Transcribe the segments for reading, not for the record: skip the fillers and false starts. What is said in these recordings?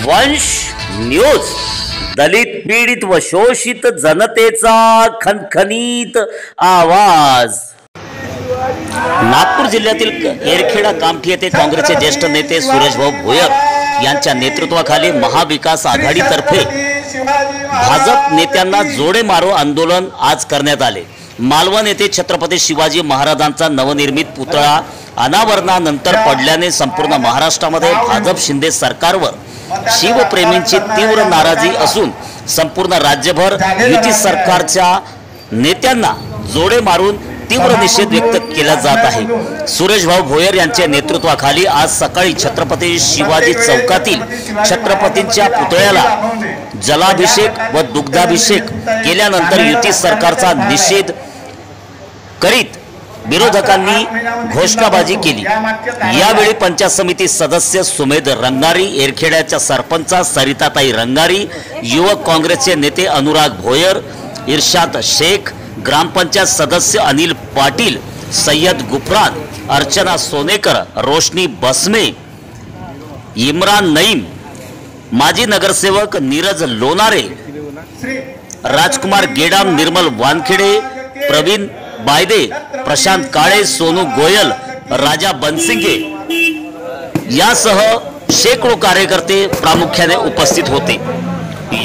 वंश न्यूज, दलित पीडित व शोषित जनतेचा खनखनीत आवाज। नागपूर जिल्ह्यातील एरखेडा कामठी येथे काँग्रेसचे ज्येष्ठ नेते सुरेशभाऊ भोयर यांच्या नेतृत्वाखाली महाविकास आघाडीतर्फे भाजप नेत्यांना जोडे मारो आंदोलन आज करण्यात आले। मालवण येथे छत्रपती शिवाजी महाराजांचा नवनिर्मित पुतळा अनावरणानंतर पडल्याने संपूर्ण महाराष्ट्रामध्ये भाजप शिंदे सरकारवर शिवप्रेमींची तीव्र नाराजी असून संपूर्ण राज्यभर युती सरकारच्या नेत्यांना जोडे मारून तीव्र निषेध व्यक्त केला जात आहे। सुरेशभाऊ भोयर यांच्या नेतृत्वाखाली आज सकाळी छत्रपती शिवाजी चौकातील छत्रपतींच्या पुतळ्याला जलाभिषेक व दुग्धाभिषेक केल्यानंतर युती सरकारचा निषेध करीत विरोधकांनी घोषणाबाजी केली। यावेळी पंचायत समिती सदस्य सुमेध रंगारी, एरखेड्याच्या सरपंच सरिताताई रंगारी, युवक काँग्रेसचे नेते अनुराग भोयर, इर्शाद शेख, ग्रामपंचायत सदस्य अनिल पाटील, सय्यद गुफरान, अर्चना सोनेकर, रोशनी बसमे, इम्रान नईम, माजी नगरसेवक नीरज लोनारे, राजकुमार गेडाम, निर्मल वानखेडे, प्रवीण बायदे, प्रशांत काळे, सोनू गोयल, राजा बनसिंगे यासह शेकडो कार्यकर्ते प्रामुख्याने उपस्थित होते।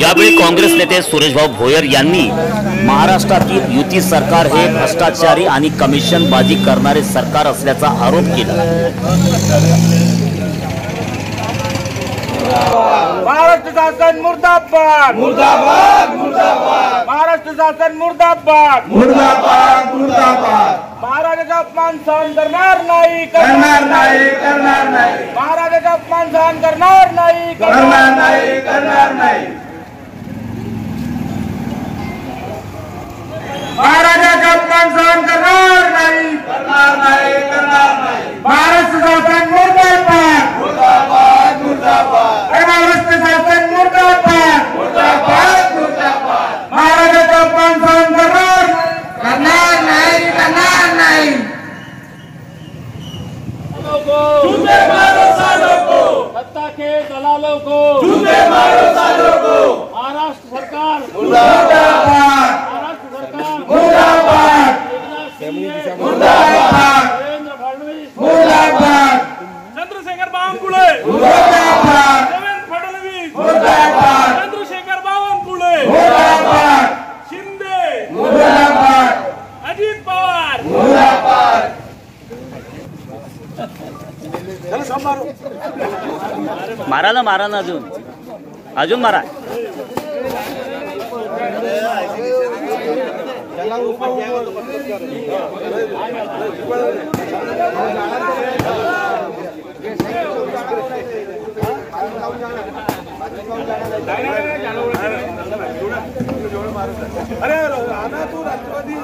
यावेळी काँग्रेस नेते सुरेशभाऊ भोयर यांनी महाराष्ट्रातील युती सरकार हे भ्रष्टाचारी आणि कमिशनबाजी करणारे सरकार असल्याचा आरोप केला। महाराष्ट्र शासन मुर्दाबाद मुर्दाबाद मुर्दाबाद, महाराष्ट्र शासन मुर्दाबाद मुर्दाबाद मुर्दाबाद, महाराजाचा अपमान सहन करणार नाही करणार नाही करणार नाही, महाराजाचा अपमान सहन करणार नाही करणार नाही करणार नाही, महाराजाचा अपमान सहन करणार नाही करणार नाही करणार नाही, महाराष्ट्र शासन मुर्दाबाद मुर्दाबाद मुर्दाबाद, महाराष्ट्र शासन मुर्दाबाद मुर्दाबाद मुर्दाबाद, महाराजाचा अपमान सहन करणार नाही करणार नाही। जूते मारो सालों को, सत्ता के दलालों को जूते मारो सालों को, महाराष्ट्र सरकार मुर्दाबाद, महाराष्ट्र सरकार मुर्दाबाद, मुर्दाबाद, देवेंद्र फडणवीस मुर्दाबाद, चंद्रशेखर बावनकुळे मुर्दाबाद, देवेंद्र फडणवीस मुर्दाबाद, चंद्रशेखर बावनकुळे मुर्दाबाद, शिंदे मुर्दाबाद, अजित पवार मुर्दाबाद। मारा ना मारा ना, अजून अजून मारा। अरे आना तू राष्ट्रवादी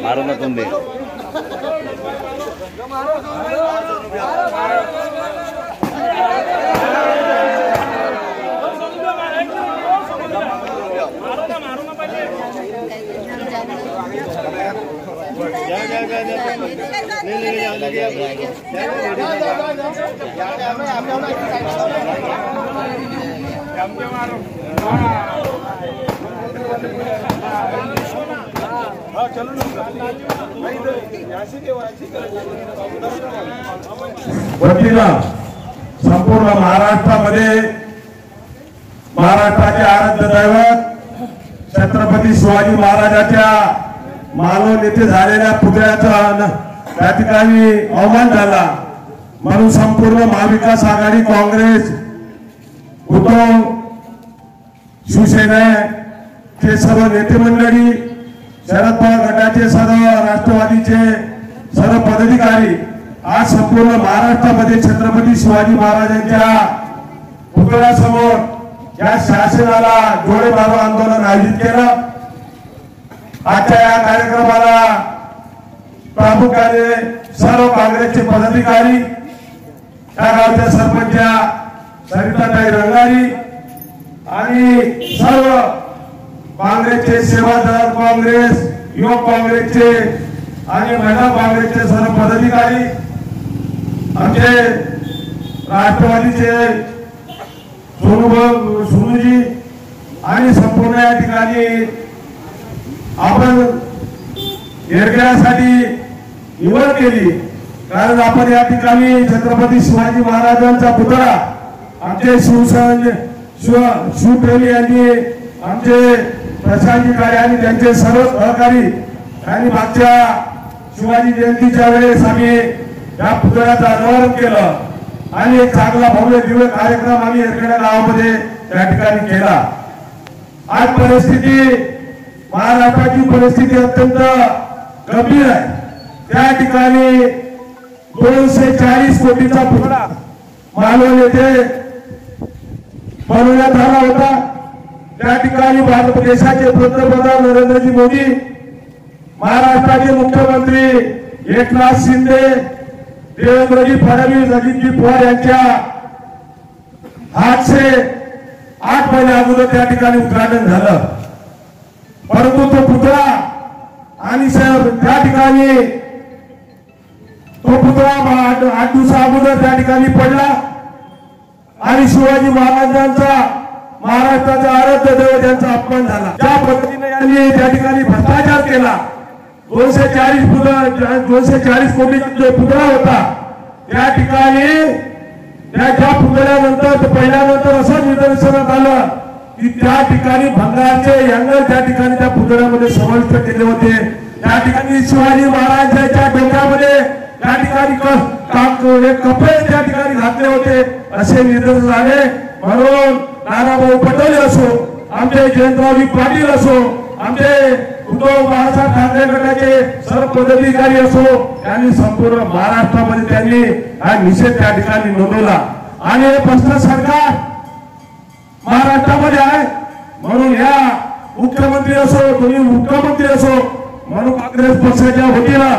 मारो ना तुम भी। वतीला संपूर्ण महाराष्ट्रामध्ये महाराष्ट्राचे आराध्य दैवत छत्रपती शिवाजी महाराजांच्या मालवण येथे झालेल्या पुतळ्याचा त्या ठिकाणी अवमान झाला, म्हणून संपूर्ण महाविकास आघाडी, काँग्रेस, उद्धव शिवसेनेचे सर्व नेते मंडळी, शरद पवार गटाचे सर्व, राष्ट्रवादीचे सर्व पदाधिकारी आज संपूर्ण महाराष्ट्रामध्ये छत्रपती शिवाजी महाराजांच्या पुतळ्यासमोर या शासनाला जोडे मारो आंदोलन आयोजित केलं। आजच्या या कार्यक्रमाला प्रामुख्याने सर्व काँग्रेसचे पदाधिकारी, त्या गावच्या सरपंच सरिताताई रंगारी आणि सर्व काँग्रेसचे, सेवादल काँग्रेस, युवक काँग्रेसचे आणि महिला काँग्रेसचे सर्व पदाधिकारी, आमचे राष्ट्रवादीचे सोनूजी आणि संपूर्ण या ठिकाणी आपण येरगळ्यासाठी निवड केली, कारण आपण या ठिकाणी छत्रपती शिवाजी महाराजांचा पुतळा आमचे शिवप्रेमी यांनी, आमचे प्रशांतजी काळे आणि त्यांचे सर्व सहकारी यांनी मागच्या शिवाजी जयंतीच्या वेळेस आम्ही या पुतळ्याचं अनावरण केलं आणि एक चांगला भव्य दिव्य कार्यक्रम आम्ही येरगळ्या गावामध्ये त्या ठिकाणी केला. आज परिस्थिती, महाराष्ट्राची परिस्थिती अत्यंत गंभीर आहे. त्या ठिकाणी 240 कोटीचा पुतळा मालवण येथे बनवण्यात आला होता. त्या ठिकाणी भारत देशाचे पंतप्रधान नरेंद्रजी मोदी, महाराष्ट्राचे मुख्यमंत्री एकनाथ शिंदे, देवेंद्रजी फडणवीस, अजितजी पवार यांच्या हात से 8 महिने अगोदर त्या ठिकाणी उद्घाटन झालं. परंतु तो पुतळा आणि त्या ठिकाणी तो पुतळा 8 दिवसा अगोदर त्या ठिकाणी पडला आणि शिवाजी महाराजांचा, महाराष्ट्राचा आराध्य दैवत त्यांचा अपमान झाला. ज्या पद्धतीने यांनी त्या ठिकाणी भ्रष्टाचार केला, 240 कोटीचा पुतळा होता, त्या ठिकाणी त्या पुतळ्यानंतर पहिल्यानंतर असं निदर्शनात आलं की त्या ठिकाणी भंगारचे अँगल त्या ठिकाणी त्या पुतळ्यामध्ये समाविष्ट केले होते. त्या ठिकाणी शिवाजी महाराजांच्या डोक्यामध्ये त्या ठिकाणी कपडे त्या ठिकाणी घातले होते असे निदर्शन आले. म्हणून नानाभाऊ पटोले असो, आमचे जयंतरावजी पाटील असो, आमचे उद्धव बाळासाहेब ठाकरे गटाचे सर्व पदाधिकारी असो, त्यांनी संपूर्ण महाराष्ट्रामध्ये त्यांनी हा निषेध त्या ठिकाणी नोंदवला. आणि हे भ्रष्ट सरकार महाराष्ट्रामध्ये आहे. म्हणून या मुख्यमंत्री असो, दोन्ही मुख्यमंत्री असो, म्हणून काँग्रेस पक्षाच्या वतीनं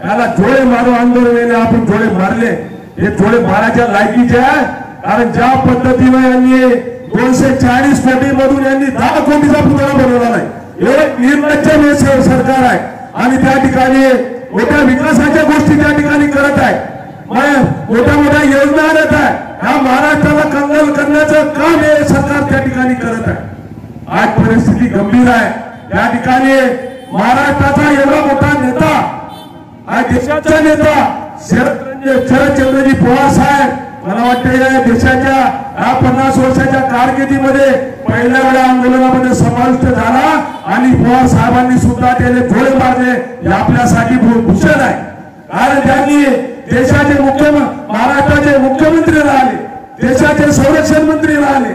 याला जोडे मारो आंदोलन आपण जोडे मारले. हे जोडे मारायच्या लायकीचे आहे, कारण ज्या पद्धतीने यांनी 240 कोटी मधून यांनी 10 कोटीचा पुतळा बनवला नाही. एक निर्लज्ज सरकार आहे आणि त्या ठिकाणी मोठ्या विकासाच्या गोष्टी त्या ठिकाणी करत आहे, मोठ्या योजना आणत आहे. हा महाराष्ट्राला कंगाल करण्याचं काम हे सरकार त्या ठिकाणी करत आहे. आज परिस्थिती गंभीर आहे. त्या ठिकाणी महाराष्ट्राचा एवढा मोठा नेता, हा देशाचा नेता शरदचंद्रजी पवार साहेब, मला वाटतं या देशाच्या या 50 वर्षाच्या कारकिर्दीमध्ये पहिल्या वेळा आंदोलनामध्ये समाविष्ट झाला आणि पवार साहेबांनी सुद्धा त्याने जोडे मारले. हे आपल्यासाठी भूषण आहे, कारण त्यांनी देशाचे महाराष्ट्राचे मुख्यमंत्री राहिले, देशाचे संरक्षण मंत्री राहिले,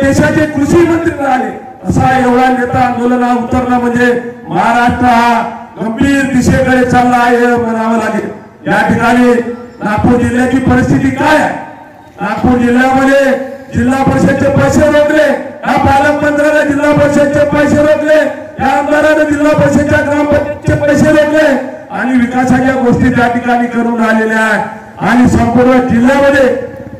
देशाचे कृषी मंत्री राहिले. असा एवढा नेता आंदोलनात उतरला म्हणजे महाराष्ट्र हा गंभीर दिशेकडे चालला आहे हे म्हणावं लागेल. या ठिकाणी नागपूर जिल्ह्याची परिस्थिती काय आहे? नागपूर जिल्ह्यामध्ये जिल्हा परिषदचे पैसे रोखले, या पालकमंत्र्याने जिल्हा परिषदचे पैसे रोखले, या आमदाराने जिल्हा परिषदच्या ग्रामपंचायतचे पैसे रोखले आणि विकासाच्या गोष्टी त्या ठिकाणी करून राहिलेल्या आहेत. आणि संपूर्ण जिल्ह्यामध्ये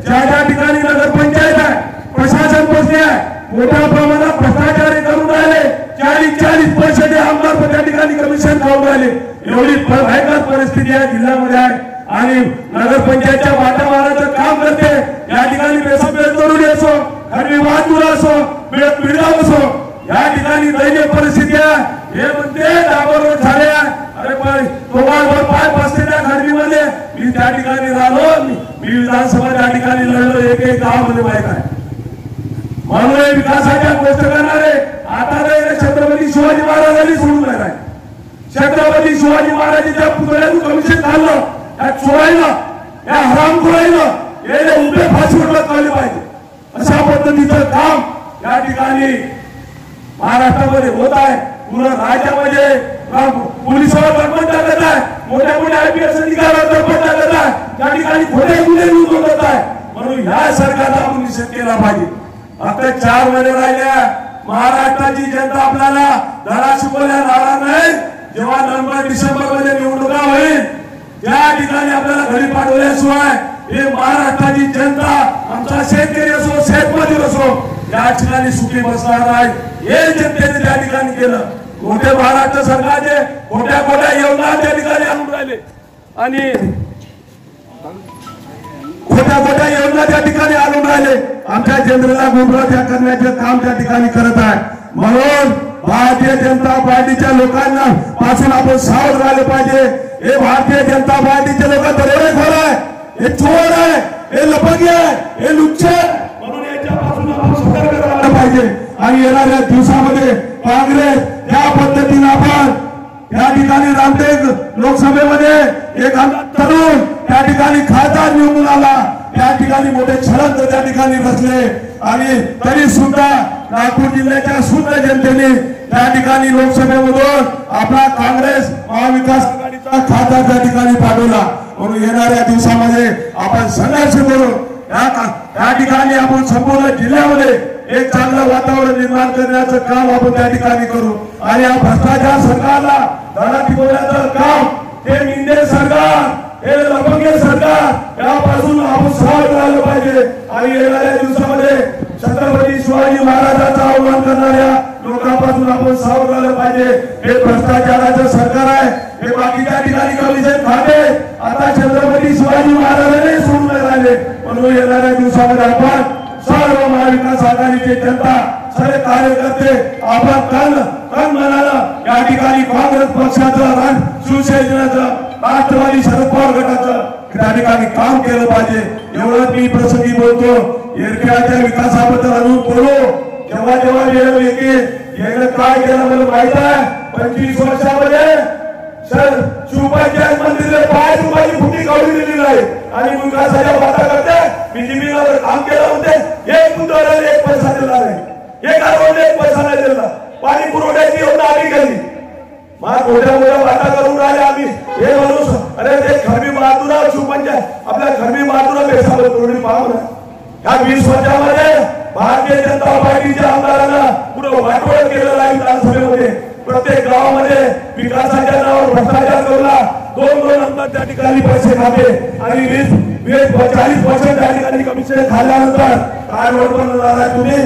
ज्या ठिकाणी नगरपंचायत आहे, प्रशासन पोहोचले आहे, मोठ्या प्रमाणात भ्रष्टाचार करून राहिले. 40 पैसे आमदार त्या ठिकाणी कमिशन खाऊन राहिले. एवढी भयंकर परिस्थिती या जिल्ह्यामध्ये आहे आणि नगरपंचायतच्या वाटावाराचं काम करते. या ठिकाणी बेसबेल असो, खडवी वाहतूक असो, बिडगाव असो, या ठिकाणी दैनीय परिस्थिती आहे. हे म्हणते डांबरोड झाले. अरे पण तोमाळवर पाय बसते त्या खडवीमध्ये. मी त्या ठिकाणी राहिलो, मी विधानसभा त्या ठिकाणी लढलो, एक गावामध्ये माहित आहे. म्हणून विकासाच्या गोष्ट करणारे आता छत्रपती शिवाजी महाराजांनी सोडून राहिलाय. छत्रपती शिवाजी महाराजांच्या पुतळ्याचं कमिशन काढलं, या चोरायला, या हरामखोरायला याला उभे फाशीवर लटकवले पाहिजे. अशा पद्धतीचं काम या ठिकाणी महाराष्ट्रामध्ये होत आहे. पूर्ण राज्यामध्ये पोलिसावर दडपण टाकत आहे, मोठ्या IPS अधिकाऱ्यावर दडपण टाकत आहे, त्या ठिकाणी खोटे गुन्हे नोंदवत आहे. म्हणून ह्या सरकारचा आपण निषेध केला पाहिजे. आता 4 महिने राहिले. महाराष्ट्राची जनता आपल्याला धडा शिकवल्या राहणार नाही. जेव्हा नोव्हेंबर-डिसेंबर मध्ये निवडणुका होईल त्या ठिकाणी आपल्याला घरी पाठवल्याशिवाय हे महाराष्ट्राची जनता, आमचा शेतकरी असो, शेतमजूर असो, या ठिकाणी सुखी बसणार नाही. हे जनतेने त्या ठिकाणी केलं. मोठे महाराष्ट्र सरकारचे खोट्या योजना त्या ठिकाणी आणून राहिले आणि खोट्या खोट्या योजना त्या ठिकाणी आणून राहिले, आमच्या जनतेला गुमराह करण्याचे काम त्या ठिकाणी करत आहे. म्हणून भारतीय जनता पार्टीच्या लोकांना पासून आपण सावध राहिले पाहिजे. हे भारतीय जनता पार्टीचे लोक दरोडेखोर आहे, हे चोर आहे, हे लफंगे आहे, हे लुच्चे आहे. म्हणून याच्यापासून आपण सतर्क राहायला पाहिजे. आणि येणाऱ्या दिवसामध्ये काँग्रेस ज्या पद्धतीने आपण त्या ठिकाणी रामटेक लोकसभेमध्ये एक तरुण त्या ठिकाणी खासदार निवडून आला, त्या ठिकाणी मोठे छळंत त्या ठिकाणी बसले आणि तरी सुद्धा नागपूर जिल्ह्याच्या शुद्ध जनतेने त्या ठिकाणी लोकसभेमधून आपला काँग्रेस महाविकास आघाडीचा खासदार त्या ठिकाणी पाठवला. म्हणून येणाऱ्या दिवसामध्ये आपण संघर्ष करू. त्या ठिकाणी आपण संपूर्ण जिल्ह्यामध्ये एक चांगलं वातावरण निर्माण करण्याचं काम आपण त्या ठिकाणी करू. आणि या भ्रष्टाचार सरकारला धडा टिकवण्याचं काम हे मिंदे सरकार, हे लफंगे सरकार यापासून आपण सावध राहिलं पाहिजे. आणि येणाऱ्या दिवसामध्ये छत्रपती शिवाजी महाराजांचा अवमान करणाऱ्या लोकांपासून आपण सावध राहिलं पाहिजे. हे भ्रष्टाचाराचं सरकार आहे, हे बाकीच्या ठिकाणी कमिशन खाते आता छत्रपती शिवाजी महाराजांनी सोडून राहिले. म्हणून येणाऱ्या दिवसामध्ये आपण सर्व महाविकास आघाडीचे जनता सर्व कार्यकर्ते आपण कण मनानं या ठिकाणी काँग्रेस पक्षाचं, शिवसेनेचं, राष्ट्रवादी शरद पवार गटाचं त्या ठिकाणी काम केलं पाहिजे. एवढंच मी प्रसंगी बोलतो. येरखेळाच्या विकासाबद्दल अजून बोलू जेव्हा जेव्हा वेळ येते काय केलं मला माहित आहे. 25 वर्षामध्ये शिवपंचायत मंदिर 5 रुपयाची फुटी काढून दिलेली नाही आणि विकासाच्या वाटा करते. बीजेपीनं काम केलं होते, एक मुद्द्याला 1 पैसा दिला नाही, एक आरोग्य 1 पैसा नाही दिला. पाणी पुरवठ्याची योजना आम्ही केली, मग मोठ्या मोठ्या वाटा करून राहिले आम्ही. हे म्हणून अरे ते खरबी मातुरा शिवपंचायत आपल्या खरबी मातुरा पेक्षा थोडी पाहू ना. ह्या 20 वर्षामध्ये भारतीय जनता पार्टीच्या आमदारांना पुढे वाटोळ केलेलं आहे. विधानसभेमध्ये प्रत्येक गावामध्ये विकासाच्या नावावर भ्रष्टाचार करूला 2-2 नंबर त्या ठिकाणी पैसे खाते आणि 40% त्या ठिकाणी कमिशन खाल्ल्यानंतर काय वडपण झाला तुम्ही.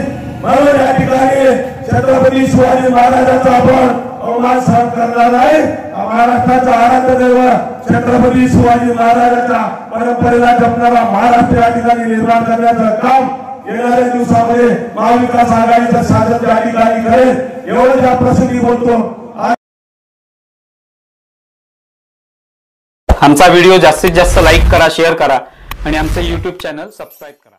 म्हणून या ठिकाणी छत्रपती शिवाजी महाराजांचा आपण अवमान सहन करणार नाही. महाराष्ट्राचा आराध्य दैवत छत्रपती शिवाजी महाराजांच्या परंपरेला जपणारा महाराष्ट्र या ठिकाणी निर्माण करण्याचं काम येणाऱ्या दिवसामध्ये महाविकास आघाडीचं शासन त्या ठिकाणी करेल. एवढं या प्रसंगी बोलतो. आमचा व्हिडिओ जास्तीत जास्त लाईक करा, शेअर करा आणि आमचे YouTube चॅनल सबस्क्राईब करा.